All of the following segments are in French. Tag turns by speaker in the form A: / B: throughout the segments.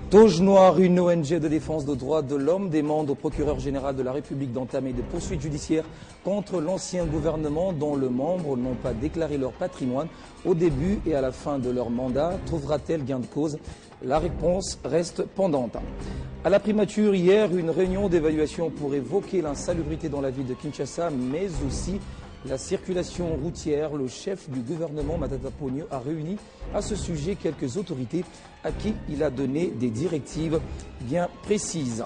A: Toge Noire, une ONG de défense des droits de l'homme, demande au procureur général de la République d'entamer des poursuites judiciaires contre l'ancien gouvernement dont les membres n'ont pas déclaré leur patrimoine au début et à la fin de leur mandat. Trouvera-t-elle gain de cause? La réponse reste pendante. À la primature, hier, une réunion d'évaluation pour évoquer l'insalubrité dans la ville de Kinshasa, mais aussi la circulation routière. Le chef du gouvernement, Matata Ponyo, a réuni à ce sujet quelques autorités à qui il a donné des directives bien précises.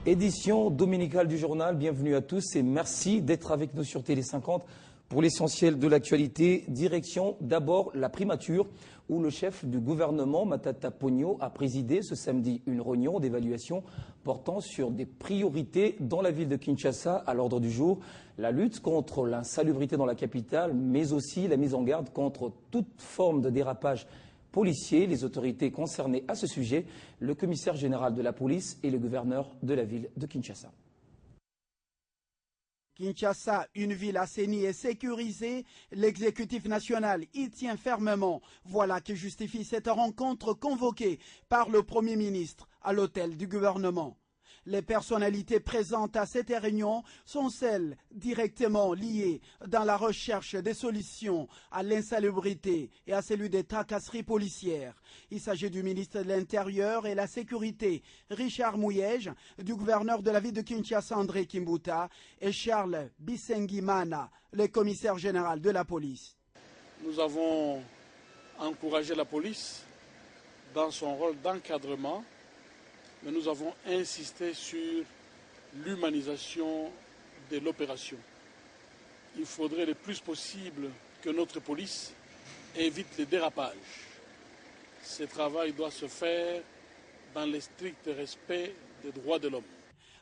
A: Édition dominicale du journal, bienvenue à tous et merci d'être avec nous sur Télé 50 pour l'essentiel de l'actualité. Direction d'abord la primature où le chef du gouvernement, Matata Ponyo, a présidé ce samedi une réunion d'évaluation portant sur des priorités dans la ville de Kinshasa. À l'ordre du jour, la lutte contre l'insalubrité dans la capitale, mais aussi la mise en garde contre toute forme de dérapage policier. Les autorités concernées à ce sujet, le commissaire général de la police et le gouverneur de la ville de Kinshasa.
B: Kinshasa, une ville assainie et sécurisée, l'exécutif national y tient fermement. Voilà qui justifie cette rencontre convoquée par le Premier ministre à l'hôtel du gouvernement. Les personnalités présentes à cette réunion sont celles directement liées dans la recherche des solutions à l'insalubrité et à celui des tracasseries policières. Il s'agit du ministre de l'Intérieur et de la Sécurité, Richard Mouyej, du gouverneur de la ville de Kinshasa, André Kimbuta, et Charles Bisengimana, le commissaire général de la police.
C: Nous avons encouragé la police dans son rôle d'encadrement, mais nous avons insisté sur l'humanisation de l'opération. Il faudrait le plus possible que notre police évite les dérapages. Ce travail doit se faire dans le strict respect des droits de l'homme.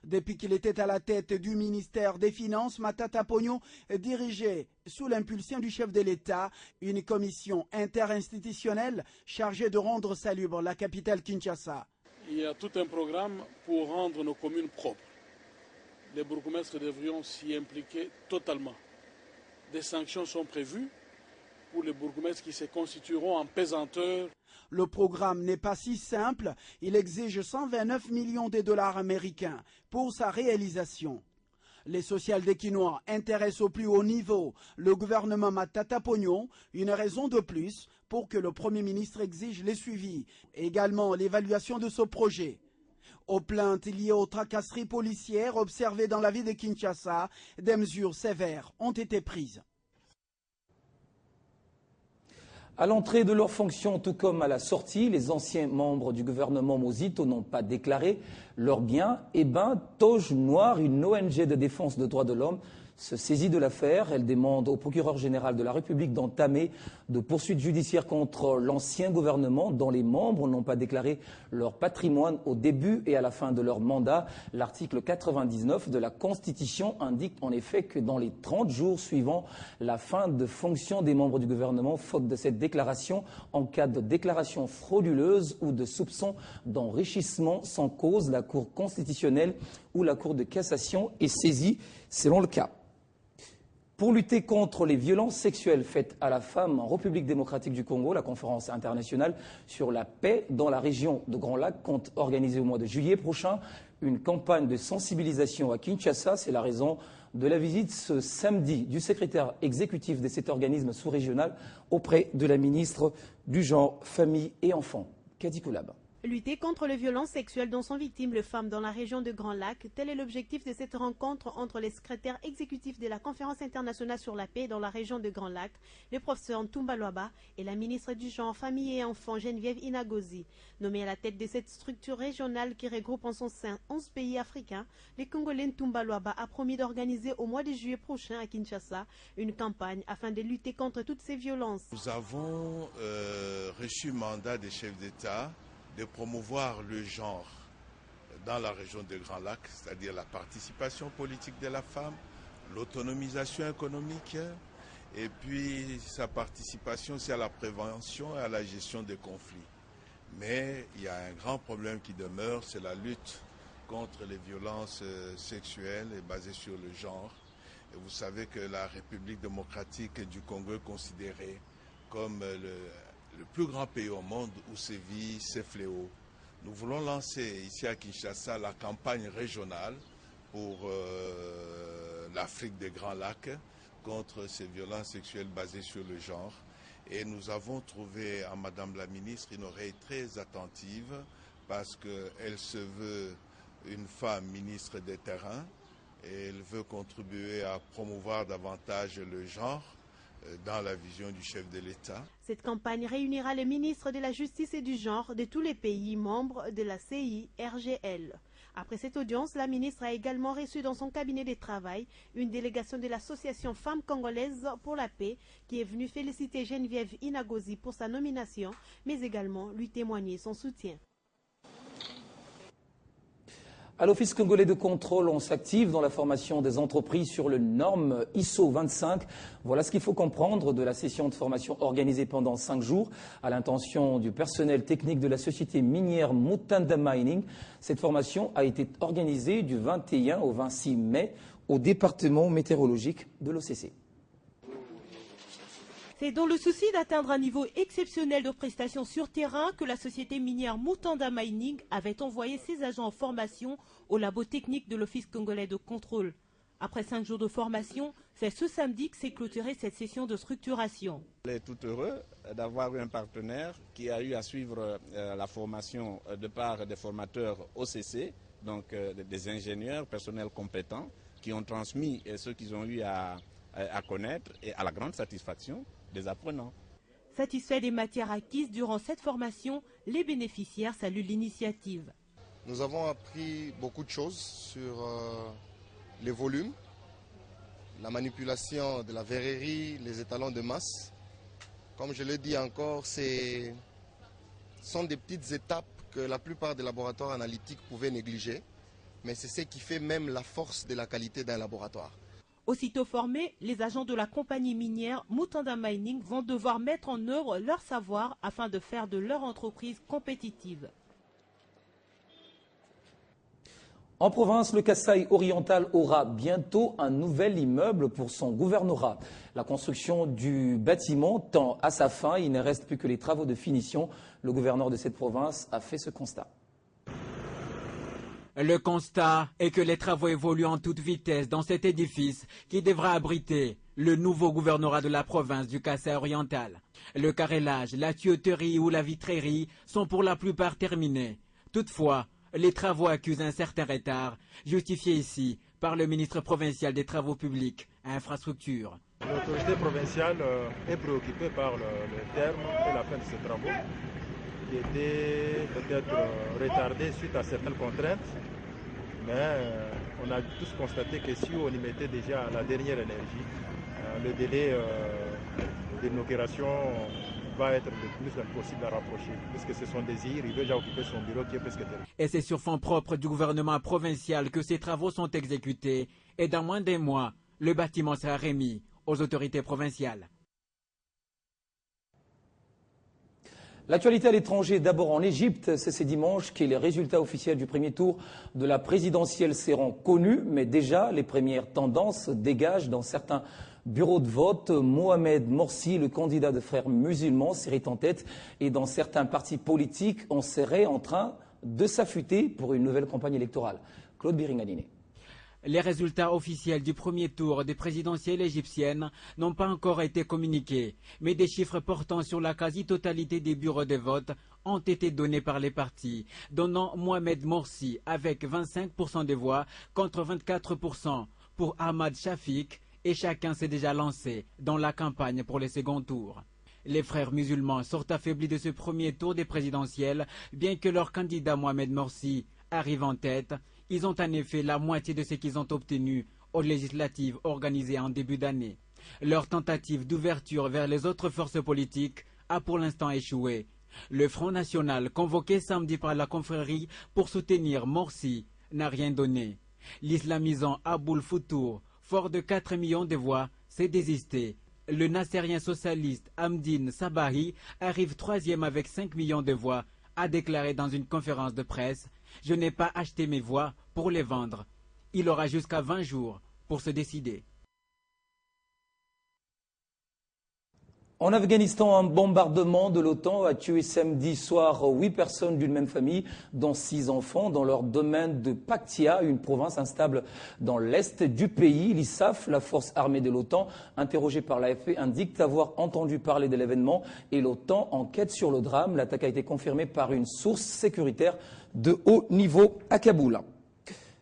B: Depuis qu'il était à la tête du ministère des Finances, Matata Ponyo dirigeait, sous l'impulsion du chef de l'État, une commission interinstitutionnelle chargée de rendre salubre la capitale Kinshasa.
C: Il y a tout un programme pour rendre nos communes propres. Les bourgmestres devrions s'y impliquer totalement. Des sanctions sont prévues pour les bourgmestres qui se constitueront en pesanteurs.
B: Le programme n'est pas si simple. Il exige 129 millions de dollars américains pour sa réalisation. Les social-déquinois intéressent au plus haut niveau le gouvernement Matata Ponyo, une raison de plus pour que le Premier ministre exige le suivi, également l'évaluation de ce projet. Aux plaintes liées aux tracasseries policières observées dans la ville de Kinshasa, des mesures sévères ont été prises.
A: À l'entrée de leurs fonctions, tout comme à la sortie, les anciens membres du gouvernement Mozito n'ont pas déclaré leurs biens. Toge Noire, une ONG de défense des droits de l'homme, se saisit de l'affaire. Elle demande au procureur général de la République d'entamer de poursuites judiciaires contre l'ancien gouvernement dont les membres n'ont pas déclaré leur patrimoine au début et à la fin de leur mandat. L'article 99 de la Constitution indique en effet que dans les 30 jours suivant la fin de fonction des membres du gouvernement, faute de cette déclaration, en cas de déclaration frauduleuse ou de soupçon d'enrichissement sans cause, la Cour constitutionnelle ou la Cour de cassation est saisie selon le cas. Pour lutter contre les violences sexuelles faites à la femme en République démocratique du Congo, la conférence internationale sur la paix dans la région de Grand Lac compte organiser au mois de juillet prochain une campagne de sensibilisation à Kinshasa. C'est la raison de la visite ce samedi du secrétaire exécutif de cet organisme sous-régional auprès de la ministre du Genre, Famille et Enfants, Kadi Koulab.
D: Lutter contre les violences sexuelles dont sont victimes les femmes dans la région de Grand Lac, tel est l'objectif de cette rencontre entre les secrétaires exécutifs de la Conférence internationale sur la paix dans la région de Grand Lac, le professeur Ntumba Luaba et la ministre du Genre, Famille et Enfants, Geneviève Inagozi. Nommée à la tête de cette structure régionale qui regroupe en son sein 11 pays africains, le Congolais Ntumba Luaba a promis d'organiser au mois de juillet prochain à Kinshasa une campagne afin de lutter contre toutes ces violences.
E: Nous avons reçu mandat des chefs d'État de promouvoir le genre dans la région de Grand Lac, c'est-à-dire la participation politique de la femme, l'autonomisation économique et puis sa participation aussi à la prévention et à la gestion des conflits. Mais il y a un grand problème qui demeure, c'est la lutte contre les violences sexuelles et basées sur le genre. Et vous savez que la République démocratique du Congo est considérée comme le plus grand pays au monde où sévit ces fléaux Nous voulons lancer ici à Kinshasa la campagne régionale pour l'Afrique des Grands Lacs contre ces violences sexuelles basées sur le genre. Et nous avons trouvé à Madame la ministre une oreille très attentive parce qu'elle se veut une femme ministre des terrains et elle veut contribuer à promouvoir davantage le genre dans la vision du chef de l'État.
D: Cette campagne réunira les ministres de la Justice et du Genre de tous les pays membres de la CIRGL. Après cette audience, la ministre a également reçu dans son cabinet de travail une délégation de l'association Femmes Congolaises pour la Paix qui est venue féliciter Geneviève Inagozi pour sa nomination, mais également lui témoigner son soutien.
A: À l'Office congolais de contrôle, on s'active dans la formation des entreprises sur le norme ISO 25. Voilà ce qu'il faut comprendre de la session de formation organisée pendant 5 jours à l'intention du personnel technique de la société minière Mutanda Mining. Cette formation a été organisée du 21 au 26 mai au département météorologique de l'OCC.
F: C'est dans le souci d'atteindre un niveau exceptionnel de prestations sur terrain que la société minière Mutanda Mining avait envoyé ses agents en formation au labo technique de l'Office congolais de contrôle. Après 5 jours de formation, c'est ce samedi que s'est clôturée cette session de structuration.
G: On est tout heureux d'avoir un partenaire qui a eu à suivre la formation de part des formateurs OCC, donc des ingénieurs, personnels compétents, qui ont transmis ce qu'ils ont eu à connaître et à la grande satisfaction des apprenants.
F: Satisfaits des matières acquises durant cette formation, les bénéficiaires saluent l'initiative.
H: Nous avons appris beaucoup de choses sur les volumes, la manipulation de la verrerie, les étalons de masse. Comme je l'ai dit encore, ce sont des petites étapes que la plupart des laboratoires analytiques pouvaient négliger, mais c'est ce qui fait même la force de la qualité d'un laboratoire.
F: Aussitôt formés, les agents de la compagnie minière Mutanda Mining vont devoir mettre en œuvre leur savoir afin de faire de leur entreprise compétitive.
A: En province, le Kasaï oriental aura bientôt un nouvel immeuble pour son gouvernorat. La construction du bâtiment tend à sa fin. Il ne reste plus que les travaux de finition. Le gouverneur de cette province a fait ce constat.
I: Le constat est que les travaux évoluent en toute vitesse dans cet édifice qui devra abriter le nouveau gouvernorat de la province du Kasaï oriental. Le carrelage, la tuyauterie ou la vitrerie sont pour la plupart terminés. Toutefois, les travaux accusent un certain retard, justifié ici par le ministre provincial des Travaux publics et infrastructures.
J: L'autorité provinciale est préoccupée par le terme et la fin de ces travaux, qui étaient peut-être retardés suite à certaines contraintes. Mais on a tous constaté que si on y mettait déjà la dernière énergie, le délai d'inauguration va être le plus impossible à rapprocher, puisque ce sont des îles, il veut déjà occuper son bureau qui est presque terminé.
I: Et c'est sur fonds propres du gouvernement provincial que ces travaux sont exécutés. Et dans moins d'un mois, le bâtiment sera remis aux autorités provinciales.
A: L'actualité à l'étranger, d'abord en Égypte, c'est ce dimanche que les résultats officiels du premier tour de la présidentielle seront connus, mais déjà les premières tendances dégagent dans certains bureaux de vote. Mohamed Morsi, le candidat de Frères musulmans, serait en tête et dans certains partis politiques, on serait en train de s'affûter pour une nouvelle campagne électorale. Claude Biringanine.
I: Les résultats officiels du premier tour des présidentielles égyptiennes n'ont pas encore été communiqués, mais des chiffres portant sur la quasi-totalité des bureaux de vote ont été donnés par les partis, donnant Mohamed Morsi avec 25% des voix contre 24% pour Ahmad Shafik, et chacun s'est déjà lancé dans la campagne pour les seconds tours. Les frères musulmans sortent affaiblis de ce premier tour des présidentielles, bien que leur candidat Mohamed Morsi arrive en tête. Ils ont en effet la moitié de ce qu'ils ont obtenu aux législatives organisées en début d'année. Leur tentative d'ouverture vers les autres forces politiques a pour l'instant échoué. Le Front National, convoqué samedi par la confrérie pour soutenir Morsi, n'a rien donné. L'islamisant Aboul Foutour, fort de 4 millions de voix, s'est désisté. Le nassérien socialiste Hamdine Sabahi arrive troisième avec 5 millions de voix, a déclaré dans une conférence de presse « Je n'ai pas acheté mes voix pour les vendre. Il aura jusqu'à 20 jours pour se décider. »
A: En Afghanistan, un bombardement de l'OTAN a tué samedi soir 8 personnes d'une même famille, dont 6 enfants, dans leur domaine de Paktia, une province instable dans l'est du pays. L'ISAF, la force armée de l'OTAN, interrogée par l'AFP, indique avoir entendu parler de l'événement et l'OTAN enquête sur le drame. L'attaque a été confirmée par une source sécuritaire de haut niveau à Kaboul.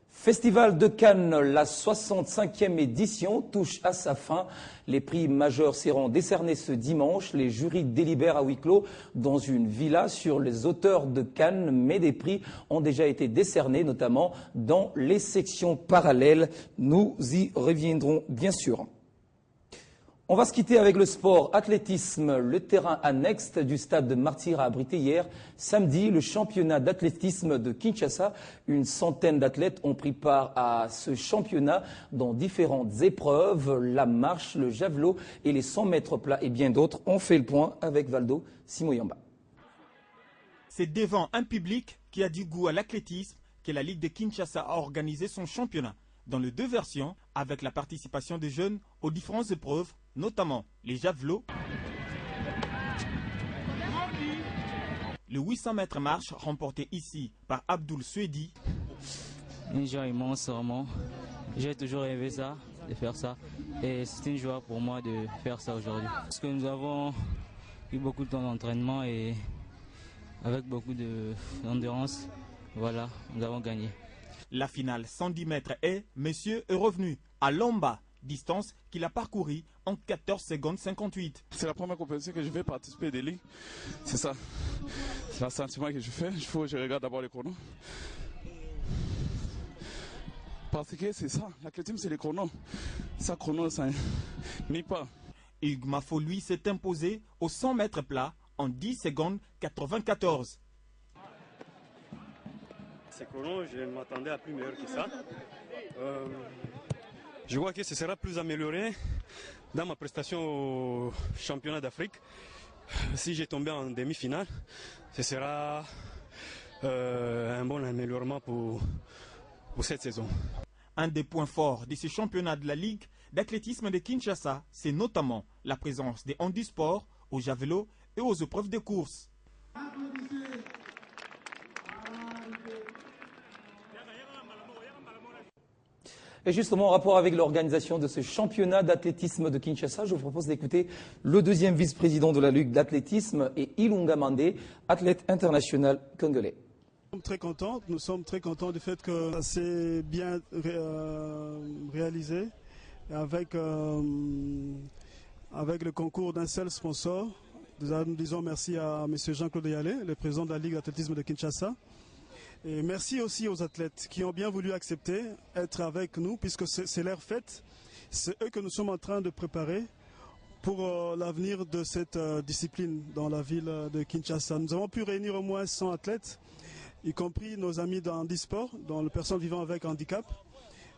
A: Festival de Cannes, la 65e édition touche à sa fin. Les prix majeurs seront décernés ce dimanche. Les jurys délibèrent à huis clos dans une villa sur les hauteurs de Cannes, mais des prix ont déjà été décernés, notamment dans les sections parallèles. Nous y reviendrons bien sûr. On va se quitter avec le sport athlétisme. Le terrain annexe du stade de Martyrs a abrité hier, samedi, le championnat d'athlétisme de Kinshasa. Une centaine d'athlètes ont pris part à ce championnat dans différentes épreuves. La marche, le javelot et les 100 mètres plats et bien d'autres. On fait le point avec Valdo Simoyamba.
K: C'est devant un public qui a du goût à l'athlétisme que la Ligue de Kinshasa a organisé son championnat, dans les 2 versions, avec la participation des jeunes aux différentes épreuves, notamment les javelots, le 800 mètres marche remporté ici par Abdoul Suedi.
L: Une joie immense, vraiment. J'ai toujours rêvé ça, de faire ça. Et c'est une joie pour moi de faire ça aujourd'hui. Parce que nous avons eu beaucoup de temps d'entraînement et avec beaucoup d'endurance, voilà, nous avons gagné.
K: La finale 110 mètres et monsieur est revenu à Lomba, distance qu'il a parcouru en 14 secondes 58.
M: C'est la première compétition que je vais participer des ligues. C'est ça. C'est l'assentiment que je fais. Il faut que je regarde d'abord les chronos. Parce que c'est ça. L'athlétisme, c'est les chronos. Ça, chrono, ça n'est pas.
K: Hugues Mafo, lui, s'est imposé aux 100 mètres plat en 10 secondes 94.
N: Ces chronos, je m'attendais à plus meilleur que ça. Je vois que ce sera plus amélioré dans ma prestation au championnat d'Afrique. Si j'ai tombé en demi-finale, ce sera un bon améliorement pour cette saison.
K: Un des points forts de ce championnat de la Ligue d'athlétisme de Kinshasa, c'est notamment la présence des handisports, au javelot et aux épreuves de course.
A: Et justement, en rapport avec l'organisation de ce championnat d'athlétisme de Kinshasa, je vous propose d'écouter le 2e vice-président de la Ligue d'athlétisme et Ilunga Mandé, athlète international congolais.
O: Nous sommes très contents du fait que ça s'est bien réalisé avec le concours d'un seul sponsor. Nous disons merci à M. Jean-Claude Yalé, le président de la Ligue d'athlétisme de Kinshasa. Et merci aussi aux athlètes qui ont bien voulu accepter être avec nous, puisque c'est leur fête. C'est eux que nous sommes en train de préparer pour l'avenir de cette discipline dans la ville de Kinshasa. Nous avons pu réunir au moins 100 athlètes, y compris nos amis dans handisport, dans les personnes vivant avec handicap.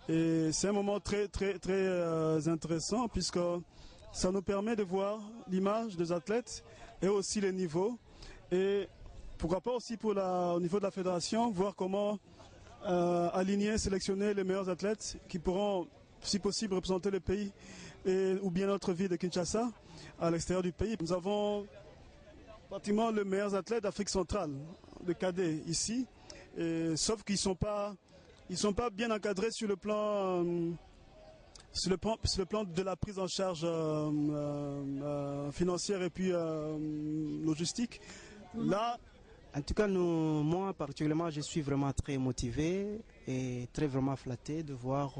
O: Et c'est un moment très intéressant, puisque ça nous permet de voir l'image des athlètes et aussi les niveaux. Et pourquoi pas aussi au niveau de la fédération, voir comment aligner, sélectionner les meilleurs athlètes qui pourront, si possible, représenter le pays ou bien notre ville de Kinshasa à l'extérieur du pays. Nous avons pratiquement les meilleurs athlètes d'Afrique centrale, de cadets ici, sauf qu'ils ne sont pas bien encadrés sur le plan de la prise en charge financière et puis logistique. Là,
P: en tout cas, moi particulièrement, je suis vraiment très motivé et vraiment flatté de voir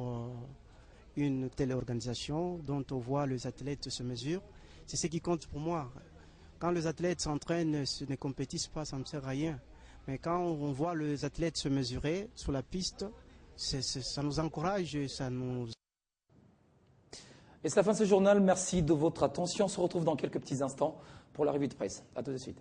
P: une telle organisation dont on voit les athlètes se mesurent. C'est ce qui compte pour moi. Quand les athlètes s'entraînent, ne compétissent pas, ça ne sert à rien. Mais quand on voit les athlètes se mesurer sur la piste, ça nous encourage et ça nous...
A: Et c'est la fin de ce journal. Merci de votre attention. On se retrouve dans quelques petits instants pour la revue de presse. A tout de suite.